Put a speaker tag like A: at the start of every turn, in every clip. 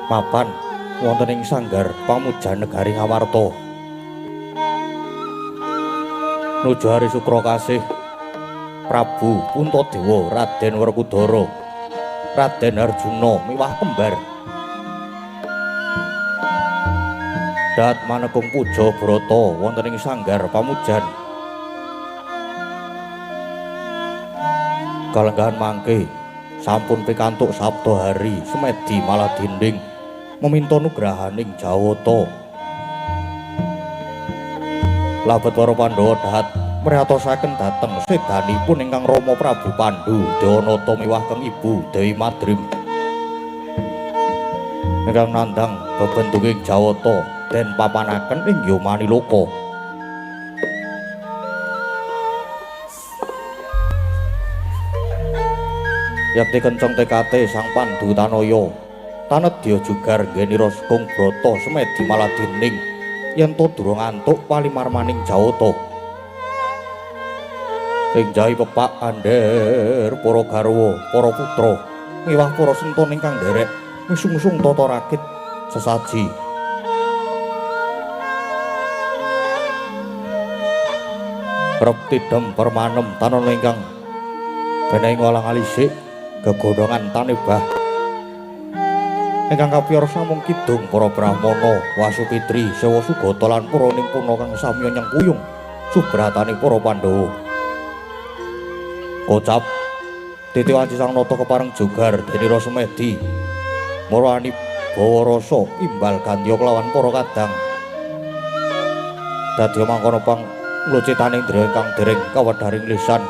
A: Mapan wonten ing sanggar pamujan negari Ngawarta. Nuju hari Sukra kasih Prabu Puntadewa, Raden Werkudara, Raden Arjuna miwah kembar. Dat manekung puja brata wonten ing sanggar pamujan. Kalenggahan mangke sampun pikantuk sabda hari Semedi Maladinding meminta nugrahaning Jawata. Labet para Pandhawa dahat mriyatosaken dhateng sedanipun ingkang Rama Prabu Pandhu Dewanata miwah kang Ibu Dewi Madrim ingkang nandhang bebentuking Jawata den papanaken ing Yomaniloka. Yakti kenceng tekate Sang Pandhu Tanaya tanedya jugar nggenira Sukung Brata Semedi Maladinding yen to durung antuk palimarmaning Jawata. Ing jahi pepak andher para garwa, para putra miwah para senton ingkang nderek ngisung-isung tata rakit sesaji. Rep tidem permanem tanana ingkang bening walang alisik gegodhongan tanebah ingkang kapiyarsa mung kidung para brahmana Wasupitri Sewa Sugata lan para nimpuna kang samya nyengkuyung subratane para Pandhawa. Kocap titiwanci Sang Nata kepareng jugar denira Semedi marani bawa rasa imbal gandya kelawan para kadang. Dadi mangkono pang nglucitaning indra ingkang dereng kawedharing lisan.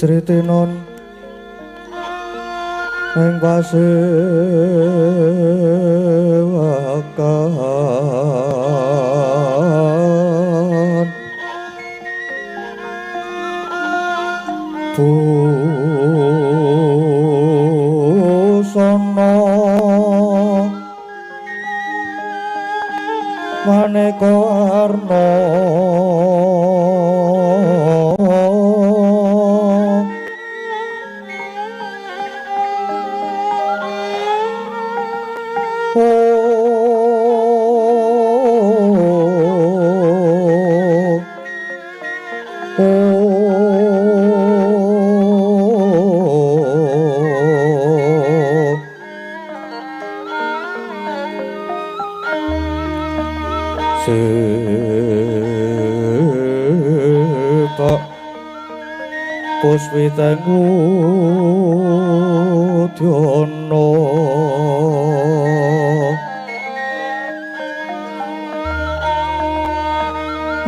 A: Sritinon ing pasewakan busana maneka arna Puswitengu dyono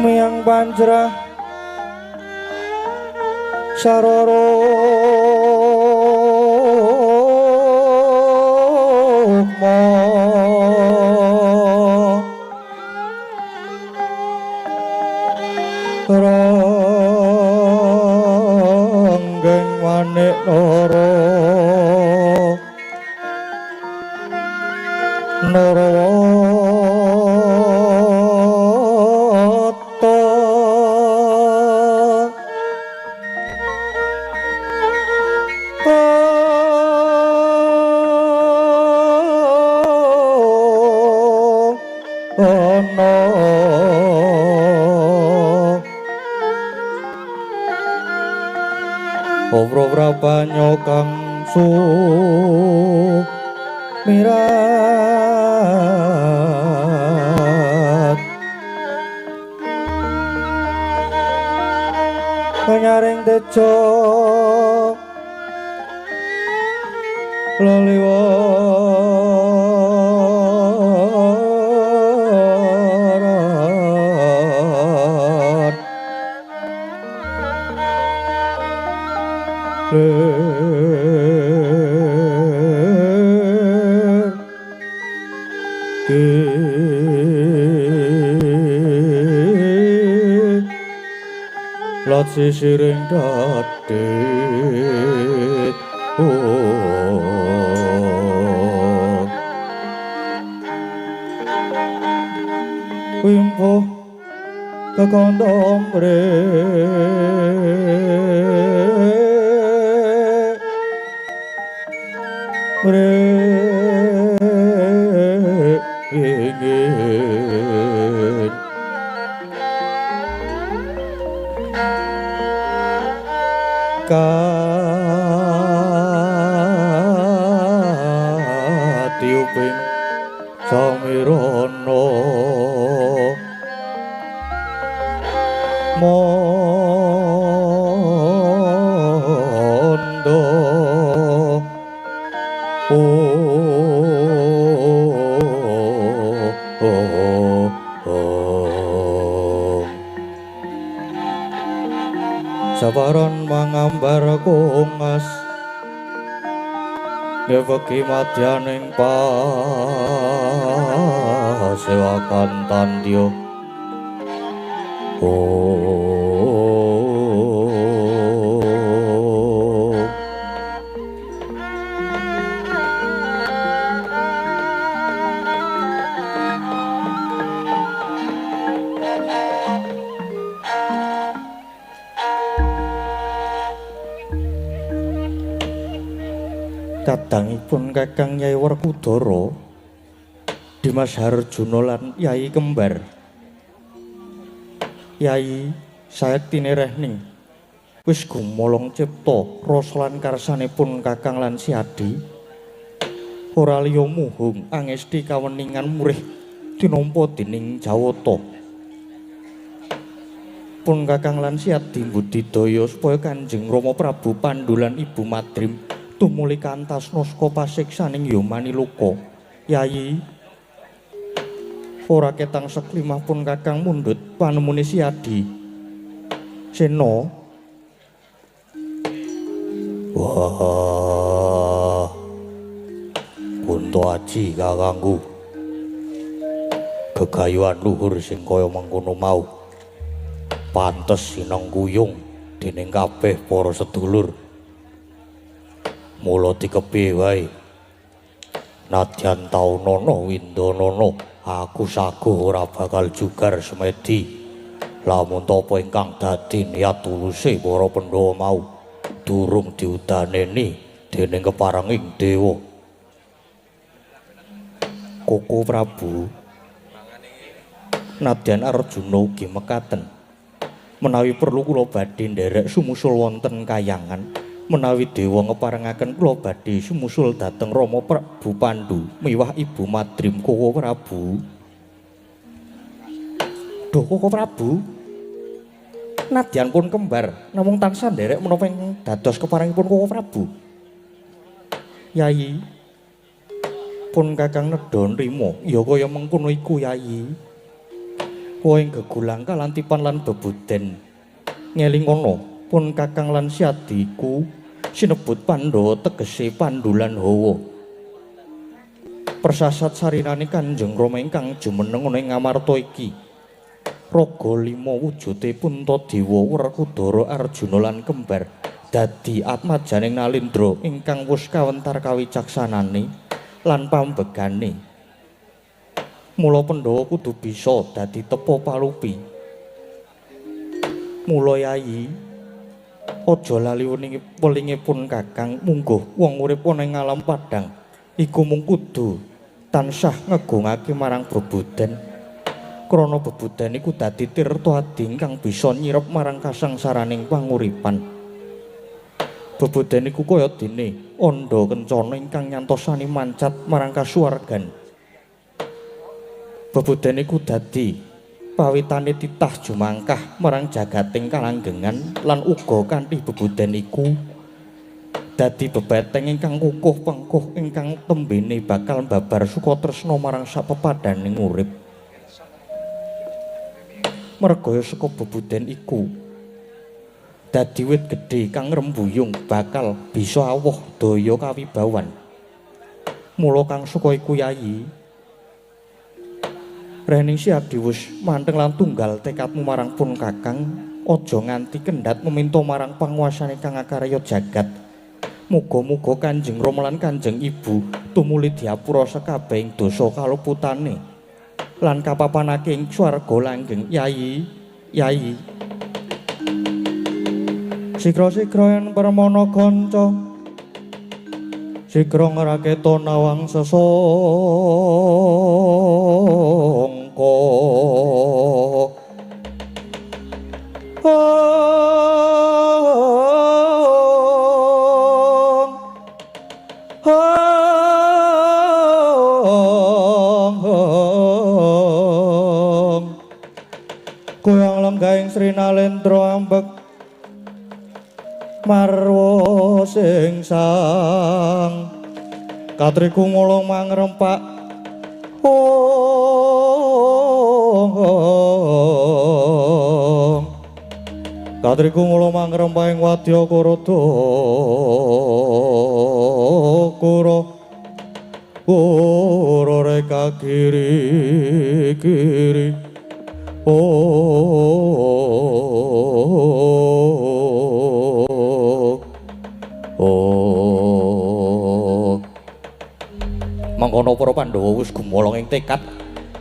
A: miyang panjrah sarara ranggeng manik nara narawata ana Owra banyo kang sumirat penyaring tejo laliwarat lat sisiring dadet wimpo kekondom ingin katiuping samirana mondo sabaran mangambar kongas ngeweki madyaning pasewakan tandya kadangipun Kakang Nyai Werkudara Dimas Harjuna lan Yai Kembar Yai sayektine rehning wis gumolong cipta rasa lan karsanipun Kakang lan Siadi ora liya muhung angesti kaweningan murih tinampa dening Jawata pun Kakang lan Siadi mbudidaya supaya Kanjeng Rama Prabu Pandhu lan Ibu Madrim tumuli kantas naska pasiksaning Yomani Luka Yayi ora ketang seklimah pun Kakang mundhut panemune Siadi Sena
B: Wah, Kunto Aji kakangku. Gegayuhan luhur sing kaya mengkono mau. Pantes sineng kuyung dening kabeh para sedulur. Mula dikepi wae. Nadyan taunana windanana, aku saguh ora bakal jugar semedi. Lamun tapa ingkang dadi niat tuluse para Pandhawa mau durung diudaneni dening keparenging dewa. Koko Prabu, nadyan Arjuna ugi mekaten. Menawi perlu kula badhe nderek sumusul wonten kayangan, menawi dewa ngeparengaken kula badhe sumusul dhateng Rama Prabu Pandhu miwah Ibu Madrim Koko Prabu. Duh Koko Prabu, nadyan pun kembar namung tansah nderek menapa ing dados keparengipun Koko Prabu. Yayi, pun Kakang nedha nrimo ya kaya mengkono iku Yayi. Woing gegulang kalantipan lan bebuden ngelingono pun Kakang lan Syadiku sinebut Pandhawa tegese Pandhu lan Hawa. Persasat sarinane Kanjeng Rama ingkang jumeneng ana ing Ngamarta iki raga 5 wujude Puntadewa Werkudara Arjuna lan kembar dadi atmajaning Nalindra ingkang wus kawentar kawicaksanane lan pambegane. Mula Pandhawa kudu bisa dadi tepa palupi. Mula Yayi, aja lali welingipun Kakang, mungguh wong urip ana ing alam padhang iku mung kudu tansah ngegungake marang bebuden. Krana bebuden iku dadi tirta adi ingkang bisa nyirep marang kasangsaraning panguripan. Bebuden iku kaya dene andha kencana ingkang nyantosani mancat marang kasuwargan. Bebuden iku dadi pawitane titah jumangkah marang jagating kalanggengan lan uga kanthi bebuden iku dadi bebeteng ingkang kukuh pengkuh ingkang tembene bakal mbabar sukatresna marang sapepadaning urip. Merga saka bebuden iku dadi wit gedhe kang rembuyung bakal bisa awoh daya kawibawan. Mula kang suka iku Yayi, Rening Siadi wis manteng lan tunggal tekadmu marang pun Kakang, aja nganti kendhat meminta marang panguasane kang akarya jagat. Muga-muga Kanjeng Rama lan Kanjeng Ibu tumuli diapura sakabehing dosa kaluputane lan kapapanake ing swarga langgeng. Yayi, Yayi. Sigra-sigra yen permana kanca, sigra ngraketa nawang sesangka. Kuyang lenggahing Sri Nalendra ambek marwa sing sang katriku ngulung mangrempak katriku ngulung mangrempak ing wadya kurada kura reka giri-giri mangkono para Pandhawa wis gumolong ing tekad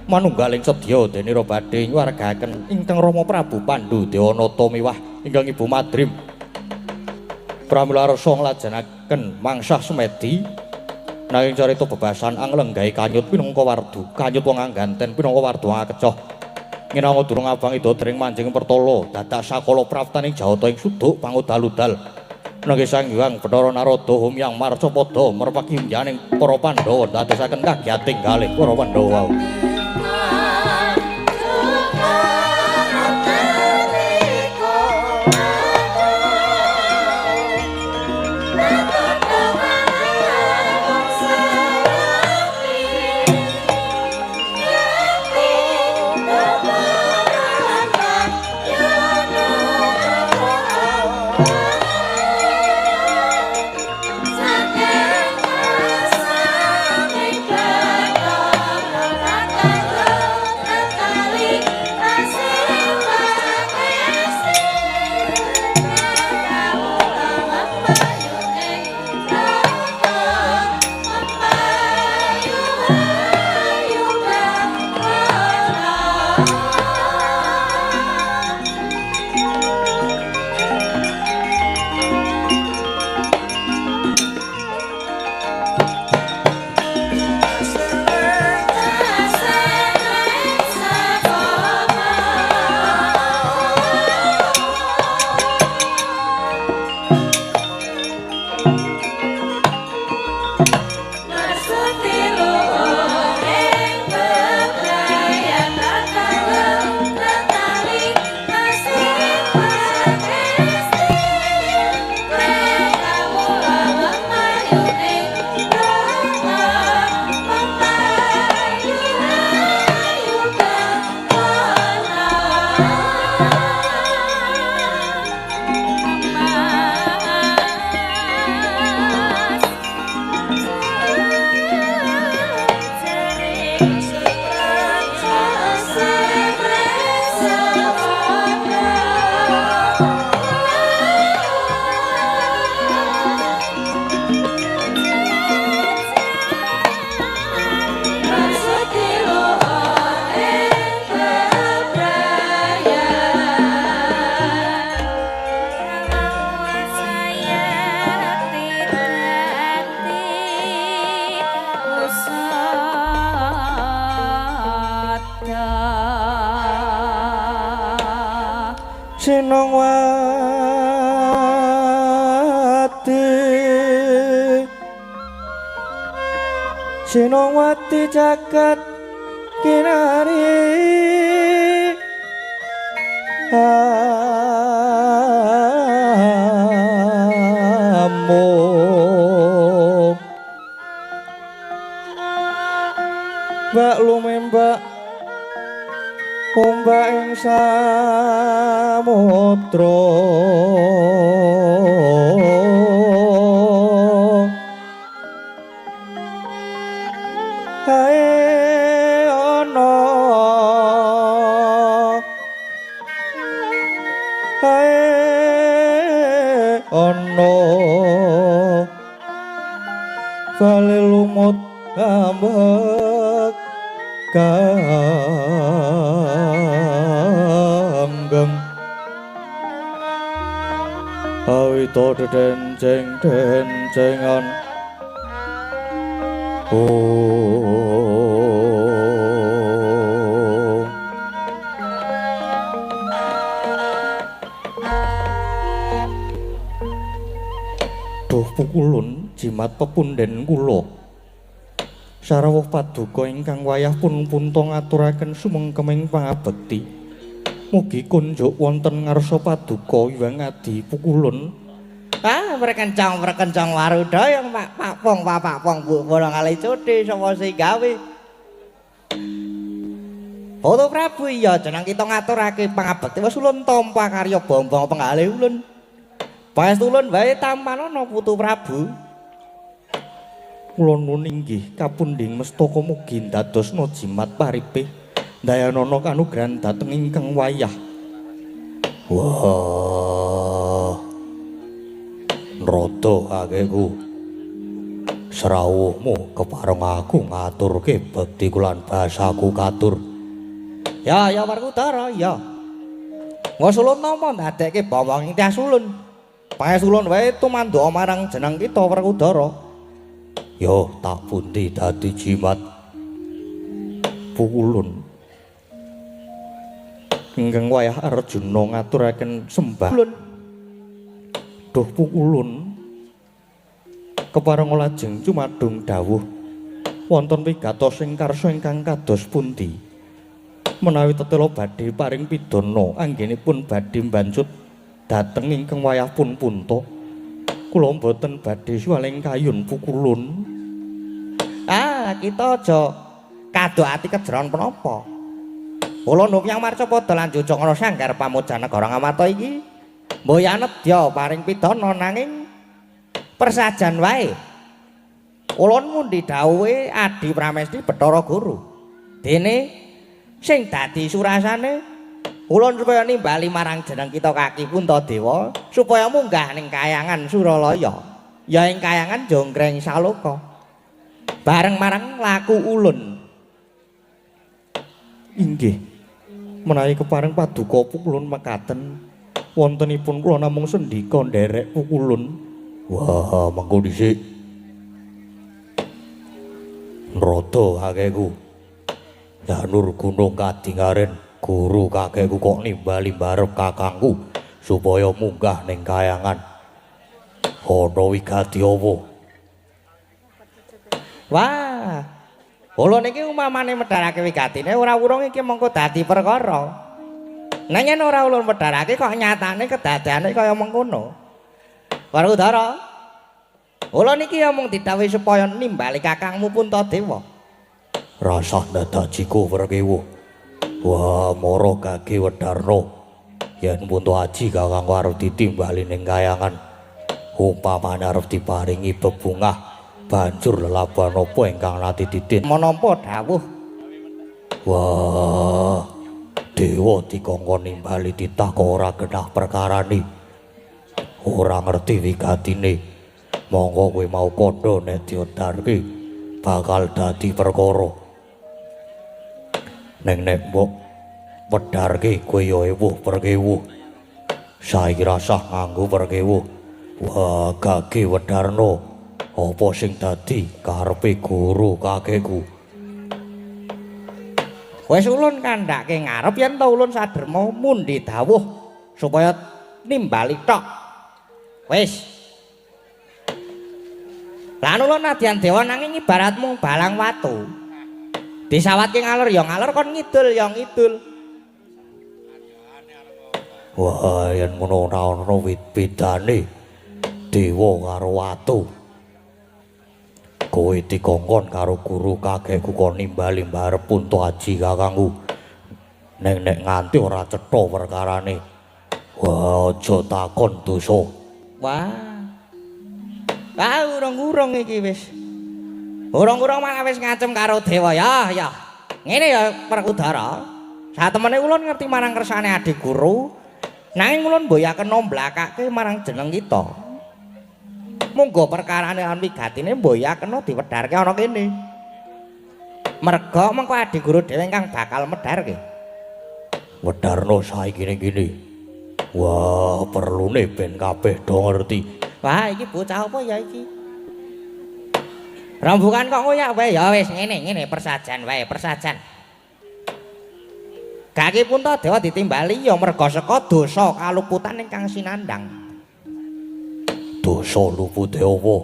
B: manunggaling sedya denira badhe nyuwargaken ingkang Rama Prabu Pandhu Dewanata miwah ingkang Ibu Madrim pramila rasa nglajenaken mangsah semedi nanging carita bebasan anglenggahe kanyut pinangka wardu kanyut wong angganten pinangka wardu ngakecoh nginango durung abang ida dering manjing pertolo dadak sakala praptaning jawata ing suduk pangudal-udal nanging Sang Hyang Bathara Narada humyang marcapada merpaki unjaning para Pandhawa dadosaken kagiyating kalih para Pandhawa.
A: Sinongwati Sinongwati jagat kinari amuk Mbak lumembak ombak ing samudra kae ana bale lumut ambek gamgem awito denceng-dencengan Duh pukulun jimat pepunden kula sarawuh paduka ingkang wayah pun punta ngaturaken sumengkeming pangabekti mugi kunjuk wonten ngarsa paduka Hyang Adi pukulun
C: Perkencang warudaya Pak Pong Bu bola kali cuti sapa sing gawe Putu Prabu iya jeneng kita ngaturake pangabekti wis ulun tampa karya bombong penggalih ulun Pangestu ulun wae tampanana Putu Prabu
A: kula nuwun inggih kapundhing mestaka mugi ndadosna jimat paripe dayanana kanugrahan dhateng ingkang wayah
B: wah Nrada kakekku serawuhmu kepareng aku ngaturke bekti kulan basaku katur
C: ya Werkudara ya wis ulun nampa ndadekke bawang ing tias ulun Pangestu ulun wae tumandha marang jeneng kita Werkudara
B: yo tak pundi dadi jimat
A: pukulun ingkang wayah Arjuna ngaturaken sembah duh pukulun kepareng lajeng cumadung dawuh wonten wigatos ing karsa ingkang kados pundi menawi tetela badhe paring pidana anggenipun badhe mbancut dhateng ingkang wayah pun punta kula mboten badhe suwaling kayun pukulun
C: kita aja kadok ati kejeron penapa kula nuwun marca padha lan jujukna sanggar pamujan negara Ngamarta iki mboya nedya paring pidana nanging persajan wae ulun mundi dawuhe Adi Pramesti Bathara Guru dene sing dadi surasane ulun supaya nimbali marang jeneng kita Kaki Puntadewa supaya munggah ning Kayangan Suralaya ya ing Kayangan Jonggreng Saloka bareng marang laku ulun
A: inggih menawi kepareng paduka pukulun mekaten wontenipun kula namung sendika nderek pukulun
B: wah mengko dhisik Nrada kakekku Danur Gunung Kadingaren guru kakekku kok nimbali barep kakangku supaya munggah ning Kayangan ana wigati apa
C: wah ulun iki umamane medharake wigatine ora wurung iki mengko dadi perkara nanging ora ulun medharake kok nyatane kedadane kaya mengkono Werkudara ulun iki ya mung didhawuhi supaya nimbali kakangmu Puntadewa
B: rasah dadajiku perkewu wah mara gage Wedarna yen Punta Aji kakangku arep ditimbali ning Kayangan umpamane arep diparingi bebungah banjur lelaban apa ingkang nate didin
C: menapa dawuh
B: wah dewa dikongkon nimbali titah kok ora genah perkarane ora ngerti wigatine monggo kowe mau kandha nek diodarke bakal dadi perkara nek mbok wedarke kowe ya ewuh perkewuh saiki rasah nganggo perkewuh wah gage Wedarna apa sing dadi karepe guru kakekku
C: wis ulun kandhake ngarep yen ta ulun saderma mundi dawuh supaya nimbali tok. Wis. Lan ulun nadyan dewa nanging ibaratmu balang watu. Disawatke ngalor ya ngalor kon ngidul ya ngidul.
B: Wah, yen ngono ora ana bedane dewa karo watu. Kowe dikongkon karo guru kakekku kon nimbali mbarep Punta Aji kakangku. Nek nganti ora cetha perkarane. Wah, aja takon dosa.
C: Wah. Ah, urung-urung iki wis. Urung-urung malah wis ngacem karo dewa ya, ya. Ngene ya Werkudara. Satemene ulun ngerti marang kersane adik guru. Nanging ulun mboyaken nomblakake marang jeneng kita. Monggo perkarane lan wigatine mboyaken diwedharke ana kene. Merga mengko adik guru dhewe ingkang bakal medharke.
B: Wedharno saiki ning kene. Wah, perlune ben kabeh do ngerti.
C: Wah, iki bocah apa ya iki? Rambukan kok ngoyak wae ya wis ngene persajan wae, persajan. Kaki Punta Dewa ditimbali ya merga saka dosa kaluputan ingkang sinandang.
B: Dosa lupute apa?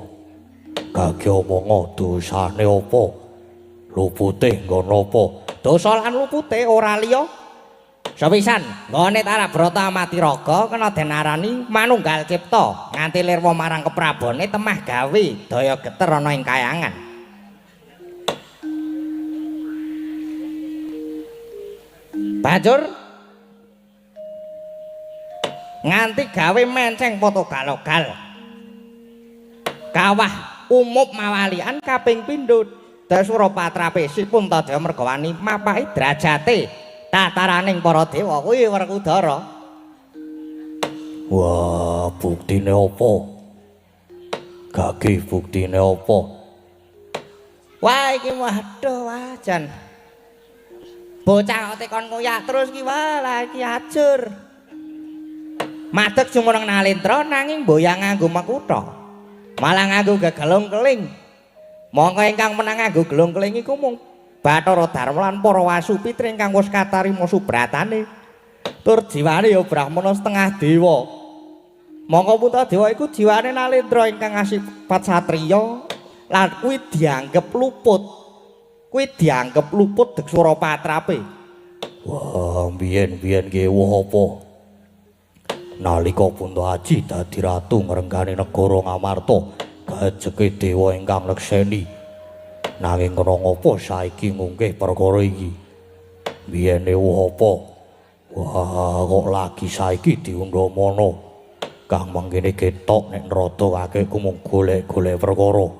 B: Kaki omongo dosane apa? Lupute nggono apa?
C: Dosa lan lupute ora liya. Sepisan, nggone Tarabrata Amatiraga kena denarani manunggal cipta nganti lirwa marang keprabone temah gawe daya geter ana ing kayangan. Banjur nganti gawe menceng potogalogal. Kawah umup mawalian kaping pindho Dasura Patrapesi Punta Dewa mergawani mapaki derajate tataraning para dewa kuwi Werkudara.
B: Wah, buktine apa? Gage buktine apa?
C: Wah iki waduh wajan. Bocah kok tekon ngoyak terus ki wah lah iki ajur. Madeg jumeneng nalendra nanging boyang nganggo makutha. Malah nganggo gegelung keling. Mongko ingkang menang nganggo gelung keling iku mung Bathara Darma lan para wasupitri ingkang wis katarima subratane. Tur jiwane ya brahmana setengah dewa. Mongko Punta Dewa iku jiwane nalendra ingkang asipat satriya lan kuwi dianggep luput. Kuwi dianggep luput Dasura Patrape.
B: Wah, biyen-biyen ki woh apa? Nalika Punta Aji dadi ratu ngrenggani negara Ngamarta, gajeke dewa ingkang lekseni. Nanging kena ngapa saiki ngungkih perkara iki? Biyene woh apa? Wah, kok lagi saiki diundhamana. Kang mangkene ketok nek nrata kakekku mung golek-golek perkara.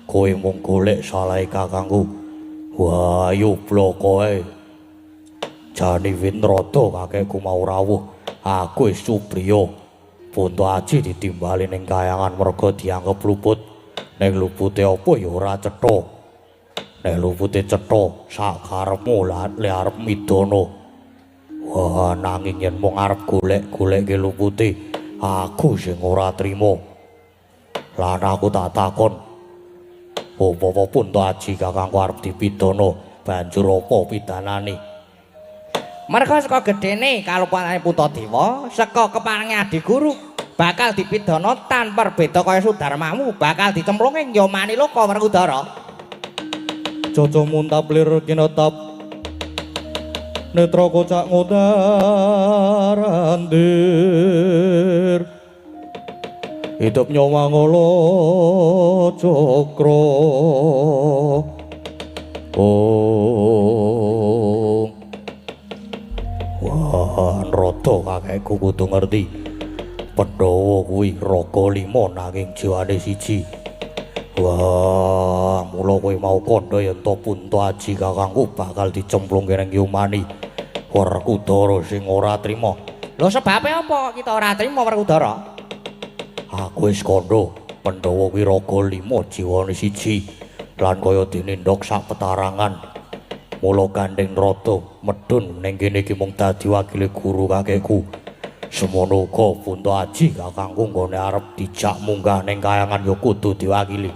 B: Kowe mung golek salahe kakangku. Wah, ayo bloko ae. Jane Winrada kakekku mau rawuh. Aku wis supriya. Punta Aji ditimbali ning kayangan merga dianggep luput. Nek lupute apa ya ora cetha. Nek lupute cetha sak karepmu le arep midana. Wah, nanging yen mung arep golek-golekke lupute, aku sing ora trima. Lan aku tak takon, apa Punta Aji kakangku arep dipidana, banjur apa pidanane?
C: Merga saka gedene kalupatane Punta Dewa, saka keparinge adik guru bakal dipidana tanpa beda kaya Sudarmamu, bakal dicemplung ing Yomani Loka Werkudara.
A: Caca muntaplir kinetap netra kocak ngodarandir hidup nyawa ngolo cokro
B: Wah, nrada kakekku kudu ngerti. Pandhawa kuwi raga 5 nanging jiwane siji. Wah, mula kowe mau kandha yen to Punta Aji kakangku bakal dicemplungke ning Yomani. Werkudara sing ora trima.
C: Lho sebabe apa kita ora trima Werkudara?
B: Aku wis kandha Pandhawa kuwi raga 5 jiwane siji lan kaya dinindok sak petarangan. Mula Gandeng Rada medhun ning kene iki mung dadi wakile guru kakekku. Semono uga Punta Aji kakangku nggone arep dijak munggah ning kayangan ya kudu diwakili.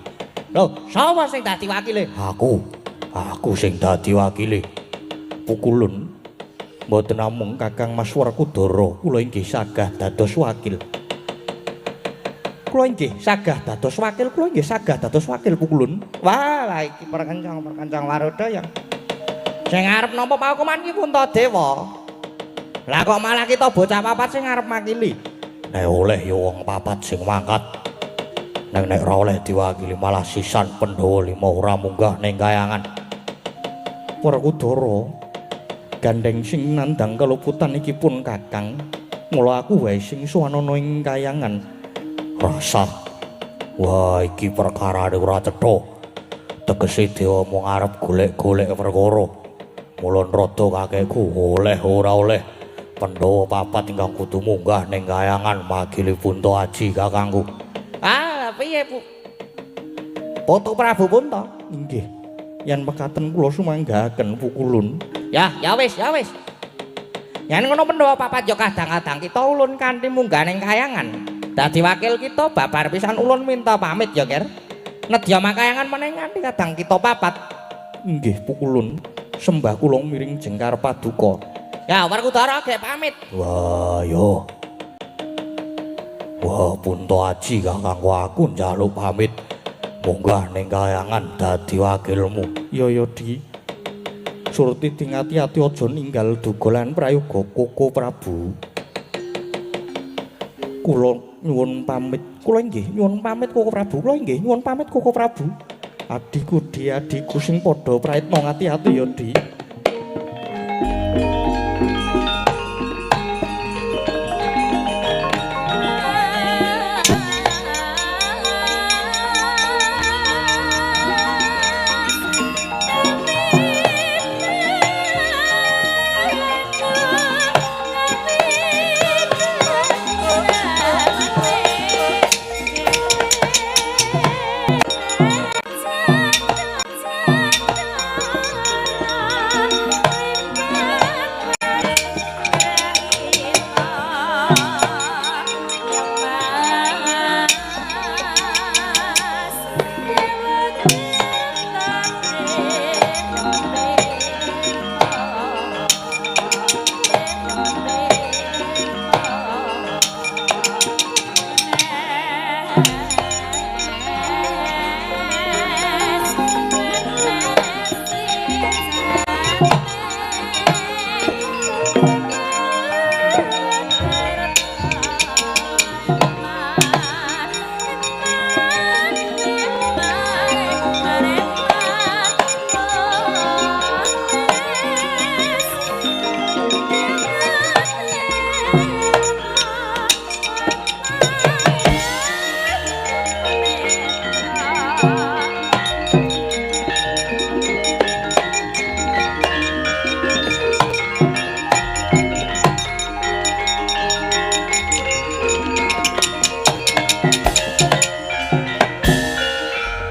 C: Lho, sapa sing dadi wakile?
B: Aku sing dadi wakile. Pukulun. Mboten namung Kakang Mas Werkudara, kula inggih sagah dados wakil. Kula inggih sagah dados wakil Pukulun.
C: Wah, lah iki perkencang Warodaya. Sing arep nampa paukuman ki Puntadewa. Lah kok malah kita bocah papat sing arep makili.
B: Nek oleh ya wong papat sing mangkat. Nek ora oleh diwakili malah sisan Pandhawa 5 ora munggah ning kayangan.
A: Werkudara gandeng sing nandhang keluputan iki pun Kakang. Mula aku wae sing suwanana ing kayangan.
B: Rasa. Wah, iki perkarane ora cetha. Tegese dewa mung arep golek-golek perkara. Mula rada kakekku oleh ora oleh. Pandhawa papat ingkang kudu munggah ning kayangan makili Punta Aji kakangku.
C: Ah, piye, Bu? Putu Prabu Punta.
A: Inggih. Yen mekaten kula sumanggahaken Pukulun.
C: Ya wis. Yen ngono Pandhawa papat ya kadang-kadang kita ulun kanthi munggah ning kayangan. Dadi wakil kita babar pisan ulun minta pamit ya, Ger. Nedya makayangan meneh nganti kadang kita papat.
A: Inggih Pukulun. Sembah kula miring jengkar paduka.
C: Ya, Werkudara gek pamit.
B: Wah, yo. Wah, Punta Aji kakangku aku njaluk pamit. Munggah ning kayangan dadi wakilmu.
A: Ya Di. Surti tingati-ati aja ninggal dogolan prayoga Koko Prabu. Kula nyuwun pamit. Kula inggih nyuwun pamit Koko Prabu. Kula inggih nyuwun pamit Koko Prabu. Adikku sing padha praitna ngati-ati ya, Di.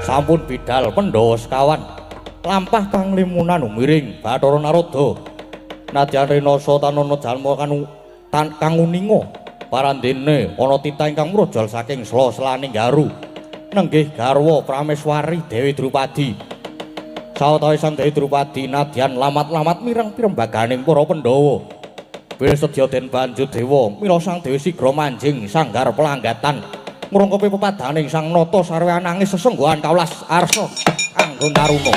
B: Sampun bidal Pandhawa sekawan. Lampah panglimunan miring Bathara Narada. Nadyan Renasa tanana jalma kang uninga. Parandene ana titah ingkang mrojol saking sela-selaning garu. Nenggih garwa Prameswari Dewi Drupadi. Sawetawis Sang Dewi Drupadi nadyan lamat-lamat mireng pirembaganing para Pandhawa. Bilih sedya den banjur dewa mila Sang Dewi sigra manjing sanggar pelanggatan. Ngrungkepi pepadaning Sang Nata sarwi nangis sesengguhan kaulas arsa kanggo taruna.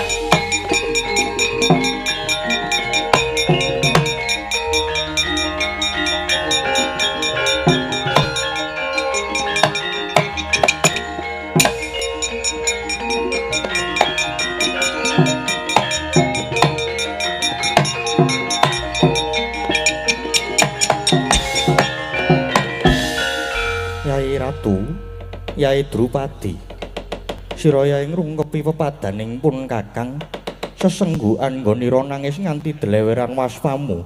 A: Yai Drupadi, sira yai ngrungkepi pepadaning pun Kakang, sesenggukan nggonira nangis nganti deleweran waspamu.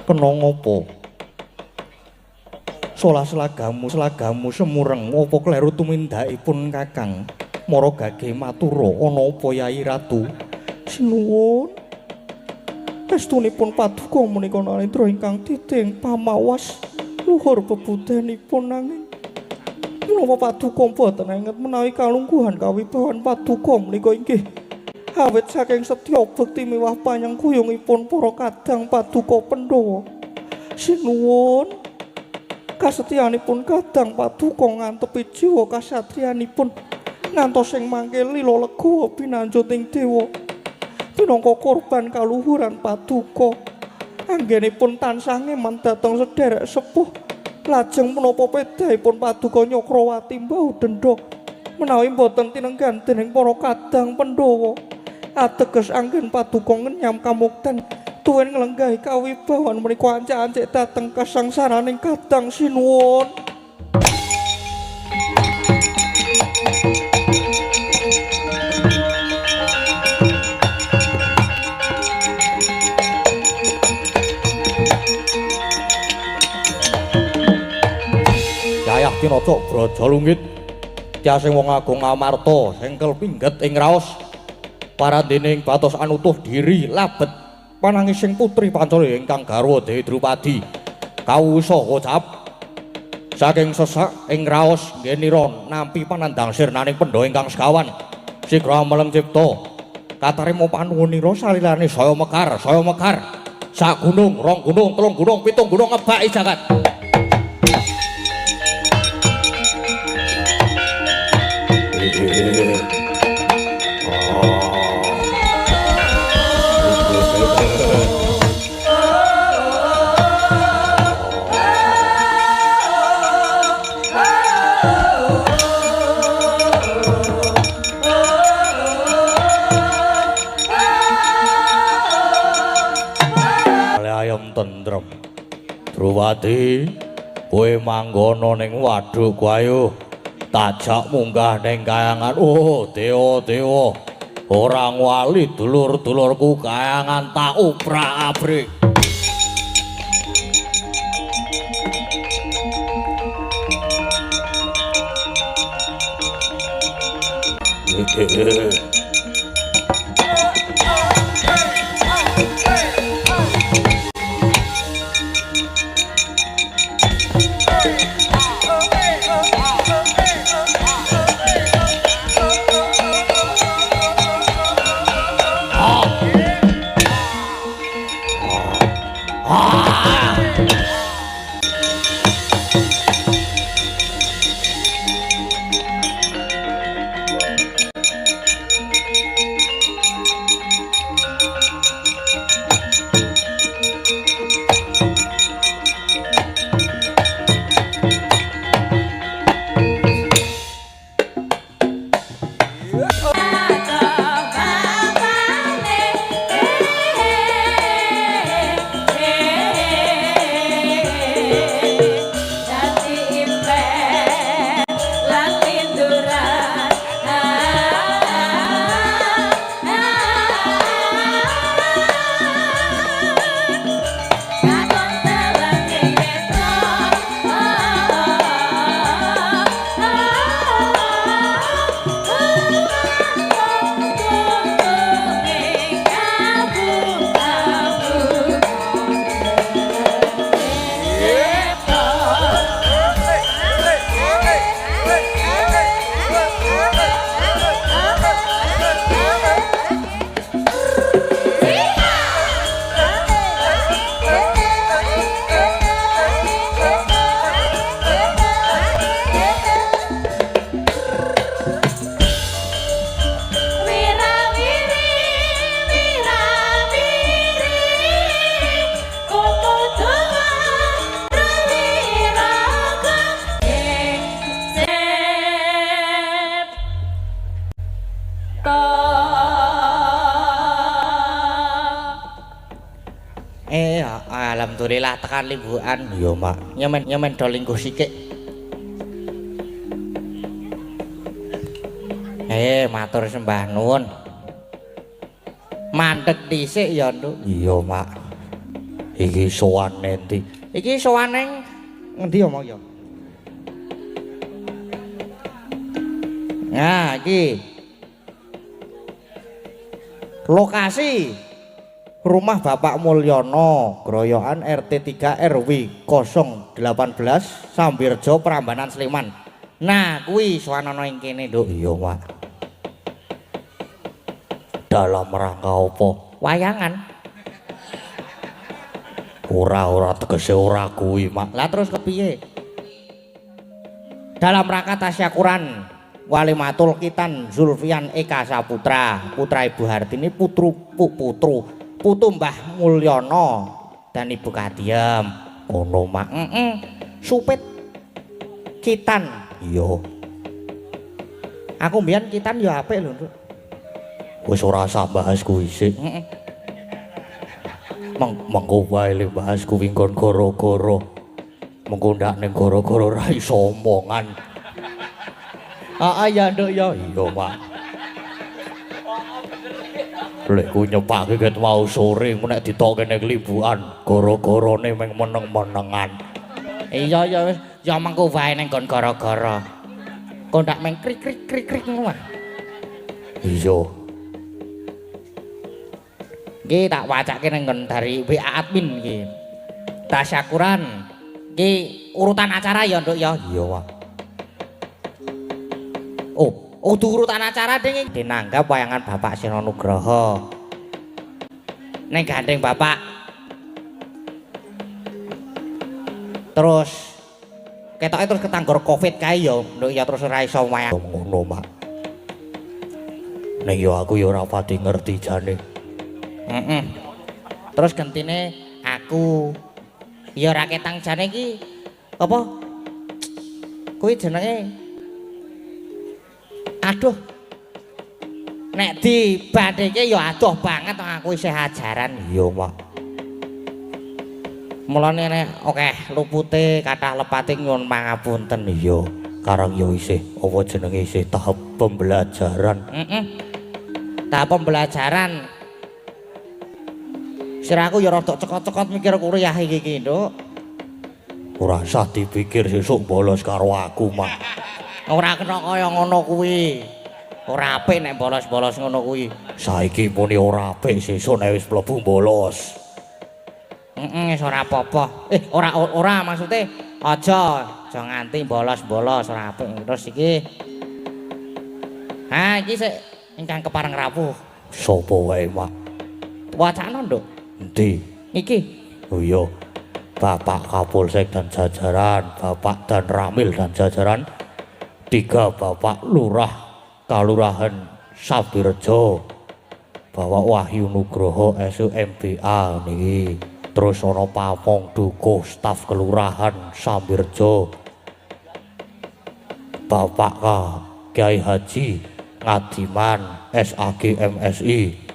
A: Kena ngopo? Solah selagamu semureng apa kleru tumindakipun Kakang? Mara gage matura ana apa Yai Ratu? Sinuwun. Estunipun paduka menika narendra ingkang titing pamawas luhur bebudenipun nanging menapa paduka boten inget menawi kalungguhan kawibawan paduka menika inggih Awit saking setya bekti miwah panyengkuyungipun para kadang paduka Pandhawa. Sinuwun kasetyanipun kadang paduka ngantepi jiwa kasatriyanipun ngantos ing mangke lila legawa pinanjut ing dewa. Pinangka korban kaluhuran paduka anggenipun tansah ngeman dhateng sederek sepuh. Lajeng menapa pedahipun paduka Nyakrawati mbau dendha menawi boten tinenggan dening para kadang Pandhawa. Ateges anggen paduka ngenyam kamukten tuwin nglenggahi kawibawan menika ancik-ancik dhateng kasangsaraning kadang sinuwun.
B: Jayah Kinaca Brajalunggit tiasing wong agung Amarta sengkel pingget ing raos parandening batos anutuh diri labet panangising putri Pancala ingkang garwa Dewi Drupadi kawusa kocap saking sesak ing raos ngenira nampi panandang sirnaning Pendha ingkang sekawan sigra meleng cipta katarima panuwunira salilane saya mekar sak gunung rong gunung telung gunung pitung gunung ngebaki jagat. Tentrem Drupadi kowe manggono ning waduk ayo tajak munggah ning kayangan. Oh dewa-dewa ora wali dulur-dulurku kayangan tak uprak-abrik. Alhamdulillah tekan limbukan. Iya, Mak. Nyemen do lingkuh sithik. Matur sembah nuwun. Mandeg dhisik ya, Nduk. Iya, Mak. Iki sowan endi? Iki sowan ning ngendi ya, Mak ya? Nah, iki. Lokasi rumah Bapak Mulyono, Groyokan RT 3 RW 018 Sambirjo, Prambanan, Sleman. Nah, kuwi swanana ing kene, Nduk. Iya, Pak. Dalam rangka apa?
C: Wayangan.
B: Ora tegese ora kuwi, Mak.
C: Lah terus kepiye? Dalam rangka tasyakuran Walimatul Khitan Zulfian Eka Saputra, putra Ibu Hartini, putu Mbah Mulyono dan Ibu Kadiem.
B: Ngono, Mak.
C: Supit Khitan.
B: Iya.
C: Aku mbiyen Khitan ya apik lho, Nduk.
B: Wis ora usah bahas kuwi sik. Mengko wae le bahas kuwi nggon gara-gara. Mengko ndak ning gara-gara ra iso omongan.
C: Ya Nduk ya.
B: Iya, Pak. Lek ku nyepake ket mau sore nek ditokke ning libukan, gara-garane meng meneng-menengan.
C: Iya ya wis, ya mengko wae ning nggon gara-gara. Kok ndak meng krik ngono ah.
B: Iya.
C: Iki tak wacake ning nggon dari WA admin iki. Tasyakuran. Iki urutan acara ya, Nduk ya.
B: Iya, Pak.
C: Oh, urutan acara ding dinanggap wayangan Bapak Sira Nugroho. Ning gandeng Bapak. Terus ketoke terus ketanggor Covid kae ya, Nduk ya terus ora iso wayang.
B: Ngono, Mak. Ning yo aku yo ora pati ngerti jane.
C: Terus gentine aku ya ora ketang jane iki apa? Kuwi jenenge aduh. Nek dibandingke ya adoh banget aku isih ajaran.
B: Iya, Mak.
C: Mulane nek akeh lupute kathah lepate nyuwun pangapunten.
B: Iya, karang yo isih apa jenenge isih tahap pembelajaran.
C: Tahap pembelajaran. Siraku ya rada cekot-cekot mikir kuliah iki, Nduk.
B: Ora usah dipikir sesuk bolos karo aku, Mak.
C: Ora kena kaya ngono kuwi. Ora apik nek bolos-bolos ngono kuwi.
B: Saiki muni ora apik sesuk nek wis mlebu bolos.
C: Wis ora apa-apa. Ora maksude aja nganti bolos-bolos ora apik. Terus iki iki sik ingkang kepareng rawuh.
B: Sopo wae, Mak?
C: Wacana, Nduk.
B: Endi?
C: Iki.
B: Oh iya. Bapak Kapolsek dan jajaran, Bapak dan Ramil dan jajaran, 3 Bapak Lurah Kalurahan Sabirjo, Bapak Wahyu Nugroho SUMBA niki. Terus ana Pamong Dukuh staf Kelurahan Sabirjo, Bapak Kiai Haji Ngadiman SAG MSI.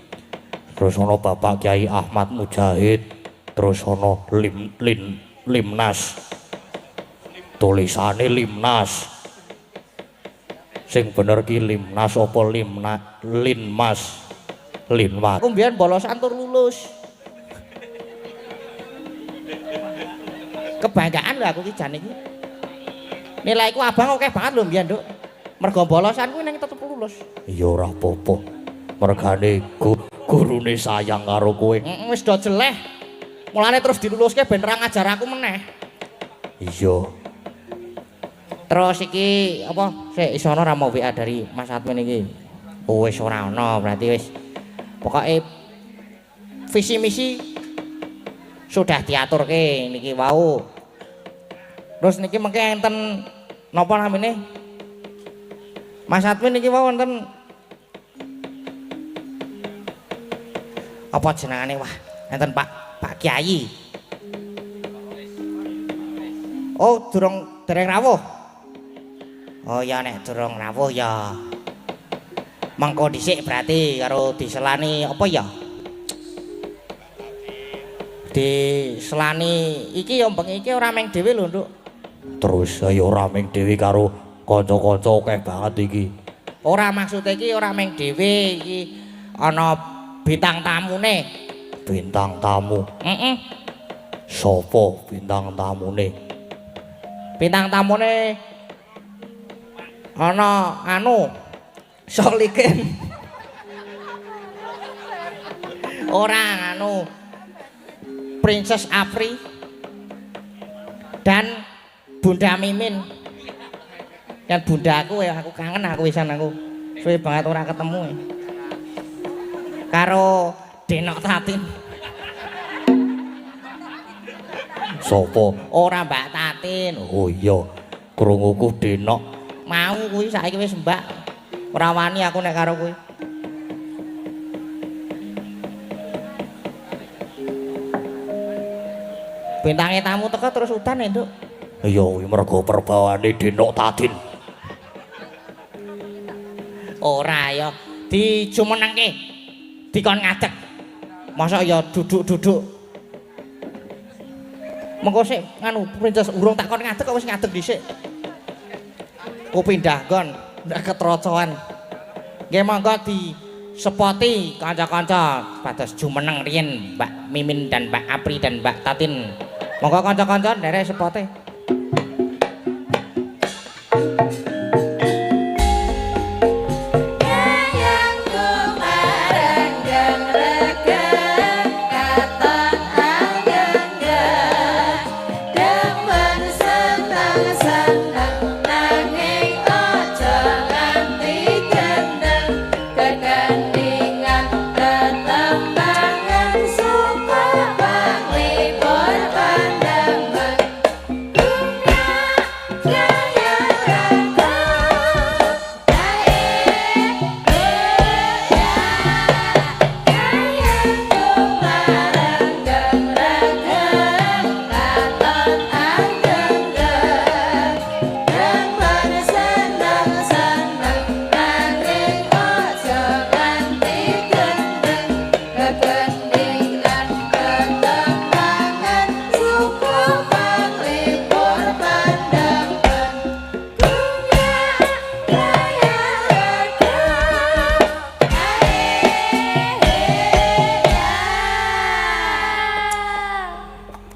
B: Terus ana Bapak Kiai Ahmad Mujahid, terus ana Limnas. Tulisane Limnas. Sing bener ki Limnas apa Linmas? Linmas.
C: Aku mbiyen bolosan tur lulus. Kebanggaan lho aku ki jan iki. Nilaiku abang akeh banget lho mbiyen, Nduk. Mergo bolosan kuwi ning tetep lulus.
B: Ya ora apa-apa. Mergane gurune sayang karo kowe.
C: Wis do jeleh. Mulane terus diluluske ben ra ngajar aku meneh.
B: Iya.
C: Terus iki apa? Sik isono ra mau WA dari Mas Admin iki. Oh wis ora ana, berarti wis pokoke visi misi sudah diaturke niki wau. Terus niki mengke enten napa namine? Mas Admin niki wau wonten apa jenengane wah enten Pak Kiai. Oh dereng rawuh. Oh ya nek durung rawuh ya mengko dhisik berarti karo diselani apa ya? Diselani iki ya mbeng iki ora meng dhewe lho, Nduk.
B: Terus ya ora meng dhewe karo kanca-kanca akeh banget iki.
C: Ora maksud iki ora meng dhewe iki ana bintang tamune.
B: Bintang tamu. Sopo bintang tamune?
C: Bintang tamune ana anu Solikin. Ora anu Princess Apri dan Bunda Mimin. Kan bundaku ya aku kangen aku wisan aku. Suwe banget ora ketemu. karo Denok Tatin.
B: Sopo?
C: Ora Mbak Tatin.
B: Oh iya, krunguku Denok.
C: Mau kuwi saiki wis Mbak. Ora wani aku nek karo kuwi. Bintange tamu teko terus udan ya, Nduk.
B: Iya, kuwi mergo perbawane Denok Tatin.
C: Ora ya, dijumenengke. Dikon ngadeg. Masa ya duduk-duduk. Mengko sik nganu princess urung tak kon ngadeg kok wis ngadeg dhisik. Ku pindah nggon, ndak ketrocoan. Nggih monggo di sepoti kanca-kanca pados jumeneng riyen Mbak Mimin dan Mbak Apri dan Mbak Tatin. Monggo kanca-kanca nderek sepote.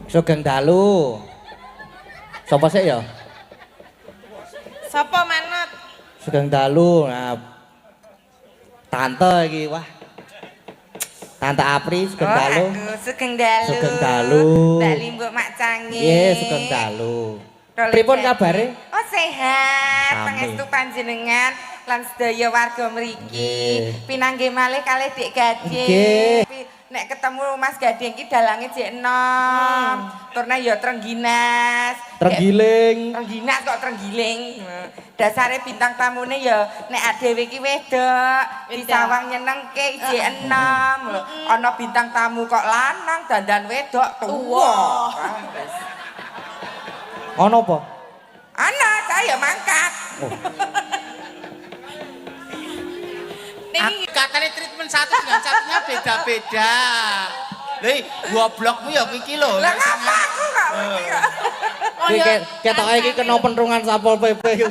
C: Sugeng dalu. Sapa sik ya?
D: Sapa manut?
C: Sugeng dalu. Nah, tante iki wah. Tante Apri sugeng dalu.
D: Aduh, sugeng dalu.
C: Sugeng dalu.
D: Mbak Limbuk Mak Canggih.
C: Nggih, sugeng dalu. Pripun kabare?
D: Oh, sehat.
C: Sami.
D: Pangestu panjenengan lan sedaya warga mriki.
C: Nggih.
D: Pinanggih malih kalih Dik Gading.
C: Nggih.
D: Nek ketemu Mas Gading iki dalange jek enom. Turne ya Trengginas.
C: Trenggiling.
D: Trengginas kok Trenggiling. Dasare bintang tamune ya nek dhewe iki wedok, disawang nyenengke jek enom. Lho, ana bintang tamu kok lanang dandan wedok tuwa.
C: Ana apa?
D: Ana saya mangkat.
E: Katanya treatment satu dengan satunya beda-beda. Lih, goblokmu ya iki lho.
D: Lah ngapa aku gak ngerti kok.
C: Iki ketoke iki kena penrungan Satpol PP.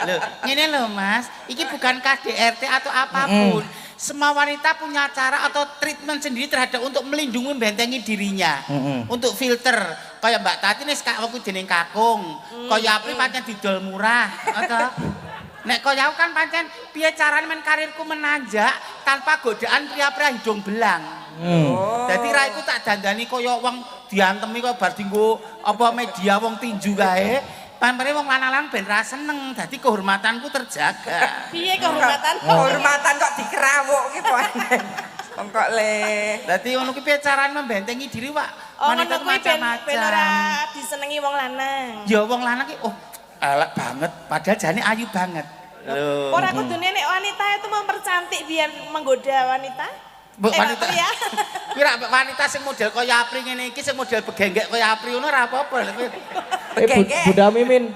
E: Loh, ngene lho Mas, iki bukan KDRT atau apapun. Semua wanita punya cara atau treatment sendiri terhadap untuk melindungi bentengi dirinya. Untuk filter kayak Mbak Tati nih aku jeneng kakung, kayak Apri pancen didol murah, atau nek kaya aku kan pancen piye carane men karirku menanjak tanpa godaan pria-pria hidung belang. Dadi ra iku tak dandani kaya wong diantemi kok bar dienggo apa media wong tinju kae. Pampere wong lanang ben ra seneng. Dadi kehormatanku terjaga.
D: Piye kehormatan? Kehormatan kok dikerawuk ki po. Wong kok le.
E: Dadi ngono ki piye carane membentengi diri, Pak?
D: Oh,
E: Wanita
D: ngono kuwi ben
E: macam-macam.
D: ora disenengi wong lanang.
E: Ya wong lanang ki elek banget, padahal jane ayu banget. Loh.
D: Ora kudune nek wanita itu mempercantik biar menggoda wanita?
E: Wanita.
D: Ya.
E: Kira wanita sing model kaya Apri ngene iki sing model begenggek kaya Apri ngono ora apa-apa.
C: Bunda Mimin.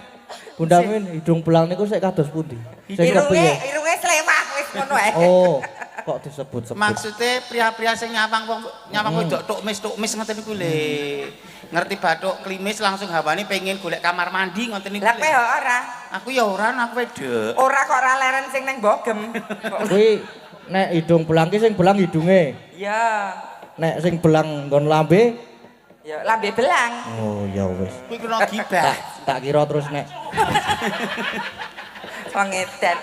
C: Bunda Mimin hidung belang niku sik kados pundi? Sing kepiye?
D: Irunge slewah wis ngono ae.
C: Oh, kok disebut-sebut.
E: Maksudnya pria-pria sing nyawang wedok tukmis ngoten niku lho. Ngerti bathuk klimis langsung hawani pengen golek kamar mandi ngoten niku.
D: Lah kowe ora.
E: Aku ya ora, aku wedok.
D: Ora kok ora leren sing nang bogem.
C: Kuwi nek hidung belang ki sing belang hidunge.
D: Ya.
C: Nek sing belang nggon lambe.
D: Ya lambe belang.
C: Oh, ya wis.
E: Kuwi kena gibah.
C: Tak kira terus nek.
D: Wong edan.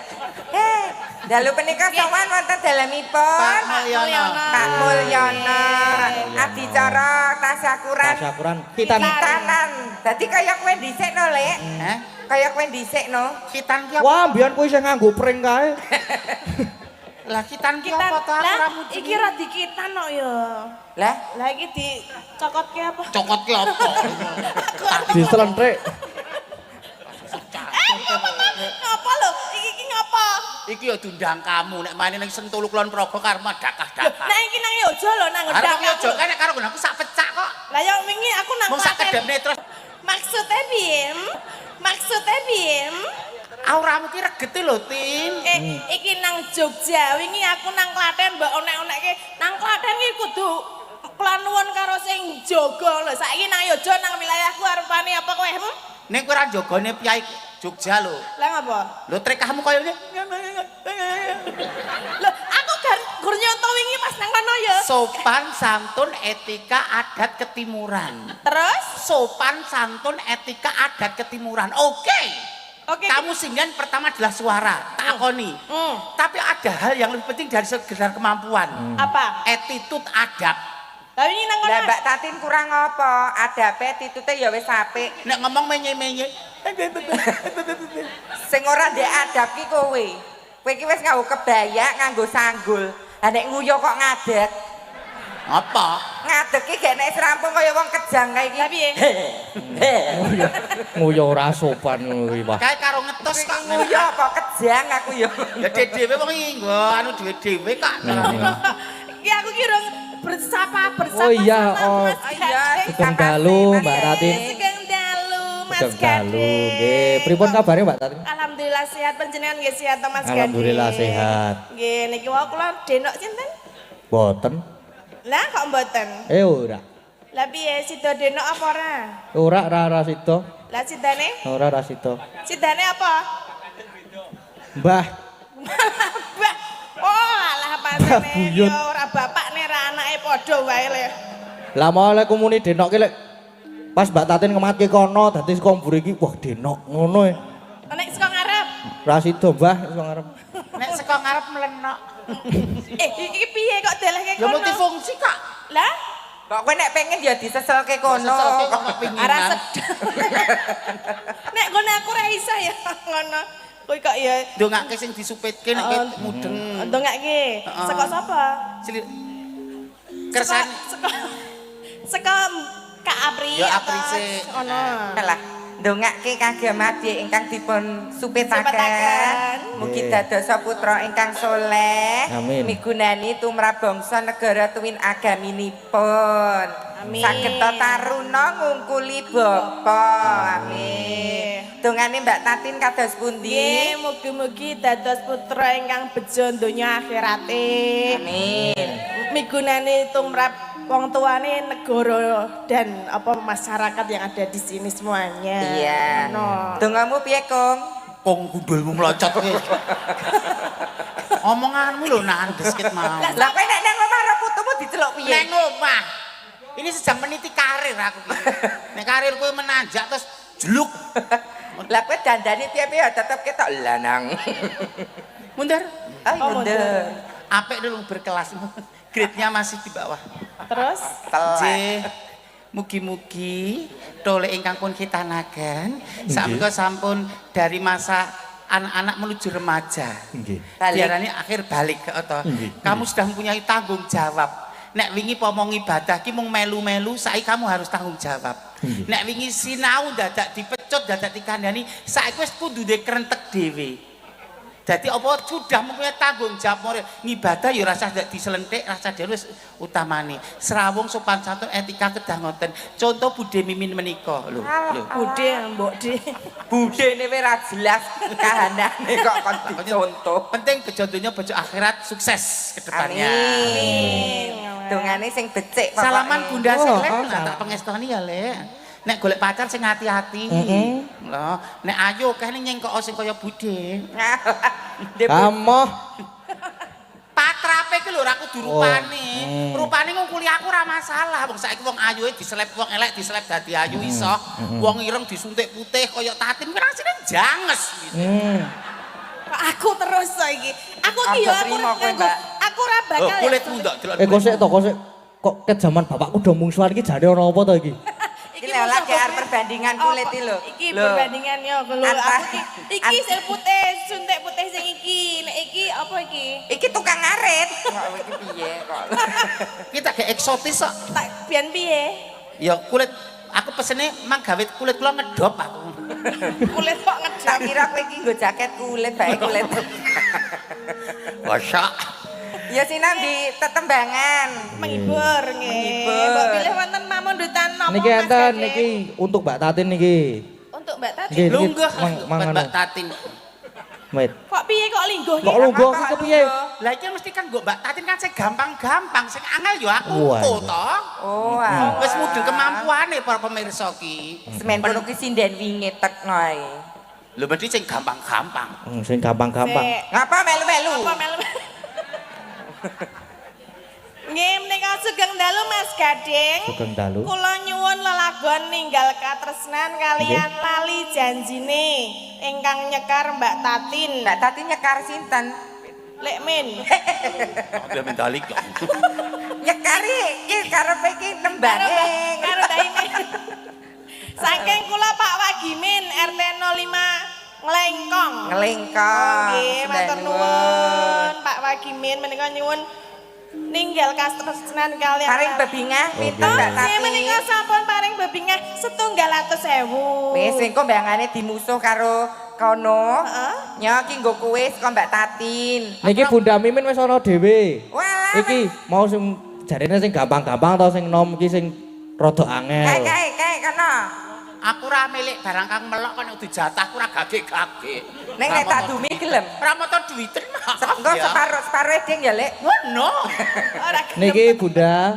D: Dalu punika sowan wonten dalemipun
E: Pak Mulyono.
D: Pak Mulyono. Adicara tasyakuran.
C: Tasyakuran kitanan.
D: Kitanan. Dadi kaya kowe dhisik no, Lek.
E: Hah?
D: Kaya kowe dhisik no.
E: Kitan ki apa?
C: Wah, mbiyen kuwi sing nganggo pring kae.
E: Lah kitan ki
F: Kitan.
E: apa to aku ora
F: Lah
E: mudeng.
F: iki ra dikitan kok ya.
D: Lah,
F: Lah iki dicokotke apa?
E: Cokot ki apa?
A: Diselentrek.
F: Ngapa lho? Iki ngapa?
E: Iki ya dundang kamu nek main ning Sentulu Kulon Progo karo
F: Loh,
E: dakah-dakah.
F: nek iki nang Yojo lho nang
E: Arep
F: ngedak.
E: yo aja kan nek karo aku sak pecak kok.
F: Lah ya wingi aku nang
E: Mung sak
F: Klaten.
E: kedemne terus
F: Maksudnya Bim? Maksudnya Bim?
E: auramu ki regete lho, Tin.
F: Iki nang Jogja, wingi aku nang Klaten mbok onek-onekke. Nang Klaten iki kudu klanuwun karo sing jaga lho. Saiki nang Yojo nang wilayahku arepane apa kowe?
E: Nek kowe ora jagane piyai Jogja lho.
F: Lah ngapa?
E: Lho trekahmu koyo ngene.
F: Lho, aku gur nyonto wingi pas nang kono ya.
E: Sopan santun etika adat ketimuran.
F: Terus?
E: Sopan santun etika adat ketimuran. Oke.
F: Oke.
E: Kamu singgian pertama adalah suara, takoni. Tapi ada hal yang lebih penting dari sekedar kemampuan.
F: Apa?
E: Attitude adab.
F: Lah wingi nang kono.
D: lah Mbak Tatin kurang apa? Adape titute ya wis apik.
E: Nek ngomong menye-menye.
D: Sing ora ndek adab ki kowe. Kowe ki wis nganggo kebaya, nganggo sanggul. Lah nek nguyu kok ngadeg.
E: Apa?
D: Ngadeg ki gek nek serampung kaya wong kejang kae iki.
F: Lah piye?
A: Nguyu ora sopan kuwi, Wah.
E: Kayak karo ngetos kok
D: Nguyu kok kejang aku ya.
E: Ya dhewe wong iki nggo anu dhewe kok.
F: Ki aku kira bersapa
A: Oh iya,
F: sama
A: oh.
F: Mas
D: Iya,
F: Gading.
A: Sugeng dalu, Mbak Tatin.
F: Sugeng dalu, Mas
A: Sugeng dalu.
F: Gading.
A: Nggih, pripun kabare Mbak Tatin?
F: Alhamdulillah sehat panjenengan nggih sehat to Mas Gading.
A: Alhamdulillah sehat.
F: Nggih niki wae kula denok sinten?
A: Boten.
F: Lah kok mboten?
A: Ora.
F: Lah piye sida denok apa ora?
A: Ora sida.
F: Lah sidane?
A: Ora sida.
F: Sidane apa?
A: Mbah,
F: Bah. Oh, alah pasane
A: buyut.
F: ya ora bapakne ra anake padha wae le.
A: lah mau lek kumuni denok ki lek pas Mbak Tatin ngematke kono dadi saka mburi iki wah denok ngono e.
F: Nek saka ngarep.
A: Ra sida, Mbah, saka ngarep.
E: Nek saka ngarep melenok.
F: Iki piye kok delehke
E: Ya
F: kono?
E: multifungsi kok.
F: Lah,
D: Kok kowe nek pengen ya diseselke kono.
E: Seselke kok kepinginan.
F: ora sedeng. Nek ngono aku ora iso ya ngono. Kowe kok ya
E: Ndongake sing disupitke nek kowe mudeng.
F: ndongake. Saka sapa?
E: Cilik. Kersane.
F: Saka Kak Apri.
E: Ya,
F: apa?
E: Apri sik.
F: Ngono.
D: Alah, ndongake kagem adhi ingkang dipun supetaken.
F: Supetaken.
D: Mugi dadosa putra ingkang soleh.
A: Amin.
D: Migunani tumrap bangsa negara tuwin agaminipun.
F: Amin.
D: Saged taruna ngungkuli bapa. Amin. Dongane Mbak Tatin kados pundi?
F: Nggih, mugi-mugi dados putra ingkang bejo donya akhirate.
D: Amin.
F: Migunani tumrap wong tuane negara dan apa masyarakat yang ada di sini semuanya.
D: Iya.
F: No.
D: Dongamu piye, Kong?
E: Kong gundulmu melocot kowe. Omonganmu lho nandes ket mau.
D: Lah kowe nek nang omah karo putumu diceluk piye?
E: Neng omah. Ini sedang meniti karir aku ki. Nek karir kowe menanjak terus jeluk.
D: Lah kowe dandani piye-piye ya tetep ketok lanang.
E: Mundur.
D: Ay, mundur.
E: Apik dulu berkelas. Grade-nya masih di bawah.
F: Terus
E: J. Mugi-mugi tole ingkang pun kitanaken sampun sampun dari masa anak-anak menuju remaja.
A: Nggih.
E: Diarani akhir balik atau kamu sudah mempunyai tanggung jawab. Nek wingi pomong ibadah ki mung melu-melu, saiki kamu harus tanggung jawab. Nek wingi sinau dadak dipecut, dadak dikandani, saiki wis kudu duwe krentek dhewe. Jadi apa sudah mempunyai tanggung jawab moral ngibadah ya rasa dak diselentik rasa dhewe wis utamane. Serawung sopan santun etika kedah ngoten. Contoh budhe mimin menika lho.
F: Bude Mbok De.
D: Budene wis ra jelas kahanane kok kon dicontoh.
E: Penting bejo donya bejo akhirat sukses ke depannya.
D: Amin. Dongane sing becik pokoknya.
E: Salaman Bunda
A: Oh,
E: Selek
A: oh,
E: lah tak pengestoni ya, Lek. Nek golek pacar sing hati-hati. Lho, nek ayo kene nyengkok sing kaya Budhe.
D: Ndek
A: Amoh.
E: Patrape ki lho ora kudu rupane. Rupane ngungkuli aku ora masalah. Wong saiki wong ayuhe diselep wong elek diselep dadi ayu iso. Wong ireng disuntik putih kaya Tatin kuwi rasane janges gitu.
F: Kok aku terus saiki. Aku ki
D: Apa
F: ya aku
D: terima kowe, Mbak?
F: aku ora bakal ya.
E: Kulitmu ndak delok.
A: Kok sik to, kok sik kok ket jaman bapakku do mungsuhan iki jane ana apa to iki?
D: Iki lagi arep perbandingan kulit iki lho.
F: Iki perbandingan yo lho.
D: Antara-
F: Aku iki sing putih, suntik putih sing iki. Nek iki apa iki?
D: Iki tukang ngarit. Kok iki piye kok.
E: Kita kayak eksotis kok.
F: Tak biyen piye?
E: Ya kulit aku pesene mang gawe kulit kula ngedop aku.
F: Kulit kok ngedap.
D: Tak kira kowe iki nggo jaket kulit bae kulit.
E: Wasya.
D: Ya sinambi tetembangan.
F: Menghibur nggih.
D: Menghibur.
F: Mbok pilih wonten pamundutan napa?
A: Niki
F: Mas
A: enten
F: Gading?
A: niki untuk Mbak Tatin niki.
F: Untuk Mbak Tati.
A: Nggih, niki
E: Lunggah
A: mangan.
E: Mbak Tatin.
A: Met.
F: Kok piye kok lingguh
A: Kok lungguh iki kepiye?
E: Lah iki mesti kan nggo Mbak Tatin kan sing gampang-gampang, sing angel ya aku
A: Wah,
E: engko
A: iya.
E: to.
D: Oh, alah.
E: Wis mudhun kemampuane para pemirsa ki.
D: Semen kono ki sinden wingi tekno ae.
E: Lho mesti sing gampang-gampang.
A: Sing gampang-gampang.
F: Sik.
D: Ngapa melu-melu?
F: Apa melu? Nggih menika sugeng dalu Mas Gading.
A: Sugeng dalu.
F: Kula nyuwun lelagon ninggal katresnan kalian lali janjine ingkang nyekar Mbak Tatin.
D: Mbak Tati nyekar sinten?
F: Lek min.
E: Dia mendalik kok.
D: Nyekari iki karepe iki nembange.
F: Karo Mbak Imin. Saking kula Pak Wagimin RT 05 Nglengkong.
D: Ngelengkong.
F: Nggih, matur nuwun Pak Wagimin menika nyuwun ninggal katresnan kalian.
D: Paring bebingah pinten Mbak
F: Nggih
D: Tati.
F: menika sampun paring bebingah 700.000.
D: Wis engko mbangane dimusuh karo kono.
F: Heeh.
D: Nya iki nggo kowe saka Mbak Tatin.
A: Niki Bunda Mimin wis ana dhewe.
D: Walah.
A: Iki mau sing jarene sing gampang-gampang atau sing nom iki sing rada angel.
D: Kae kono.
E: Aku ora milik barang kang melok kan dijatah aku ora gage-gage.
D: Ning nek tak dumi gelem.
E: Ora moto duwiten.
D: Engko separo ding ya, Lek.
E: Ngono.
F: Ora gelem.
A: Niki Bunda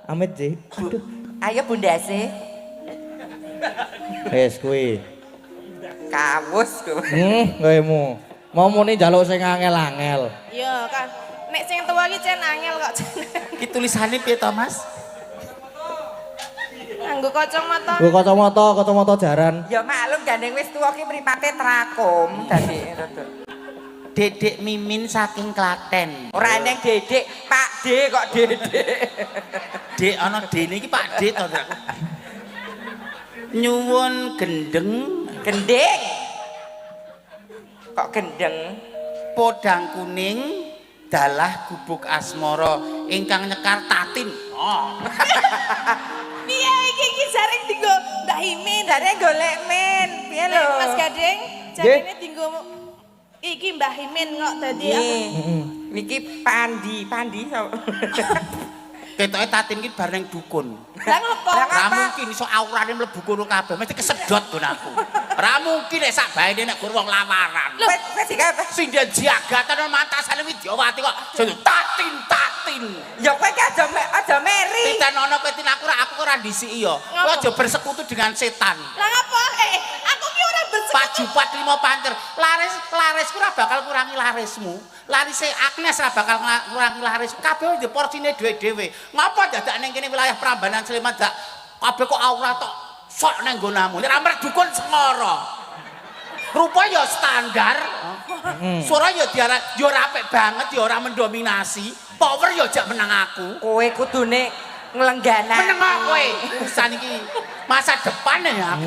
A: Amit sih. Aduh.
D: Ayo Bundase.
A: Wes kuwi.
D: Kawus kowe.
A: Kowe mau muni njaluk sing angel-angel.
F: Iya kan. Nek sing tuwa iki cen angel kok.
E: Iki tulisane piye to, Mas?
F: Nganggo kacamata.
A: Nggo kacamata jaran.
D: Ya maklum gandeng wis tuwa ki mripate trakom dadi rada.
E: Dedek Mimin saking Klaten.
D: Ora neng Dedek, Pak D kok Dedek.
E: Dek ana dene iki Pak D to. Dek. Nyuwun gendeng
D: Gendeng. Kok gendeng?
E: podang kuning dalah gubuk asmara ingkang nyekar Tatin. Oh.
F: Piye iki jare dinggo Mbak Imin.
D: Dane golek men. Piye lho?
F: Mas Gading, jarene dinggo iki Mbah Imin kok dadi
D: Nggih. Niki Pandi sapa?
E: Ketoke Tatin iki bareng dukun.
F: Lah ngopo?
D: Lah
E: Ora
D: apa?
E: mungkin iso aurane mlebu kono kabeh, mesti kesedot kon aku. Ora mungkin nek sak baene nek gur wong lawaran.
D: Wis digawe.
E: Sinden jagatan mantasane Widyawati kok jeneng Tatin.
D: Ya kowe ki aja meri.
E: Titan ana kowe tin aku ora ndisiki ya. Kowe aja bersekutu dengan setan.
F: Lah ngopo? Aku ki ora bersekutu.
E: Pak Jupat 5 panter. Larisku ora bakal kurangi larismu. Larise Agnes ora bakal kurangi larismu. Kabeh di porsine dhewe-dhewe. Ngapa dadak ning kene wilayah Prambanan Sleman dak kabeh kok aura tok sok nang nggonamu. Nek amrek dukun semara. Rupa ya standar. Suara ya diarah ya ora apik banget ya ora mendominasi. Power ya jak menang aku.
D: Kowe kudune nglengganan.
E: Meneng kok kowe. Urusan iki masa depan ya aku.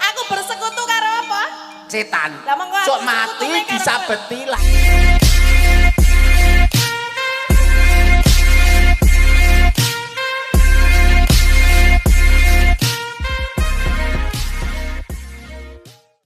F: Aku bersekutu karo apa?
E: Setan.
F: Lah monggo aku
E: Sok mati
F: bersekutu karo-
E: disabeti lah.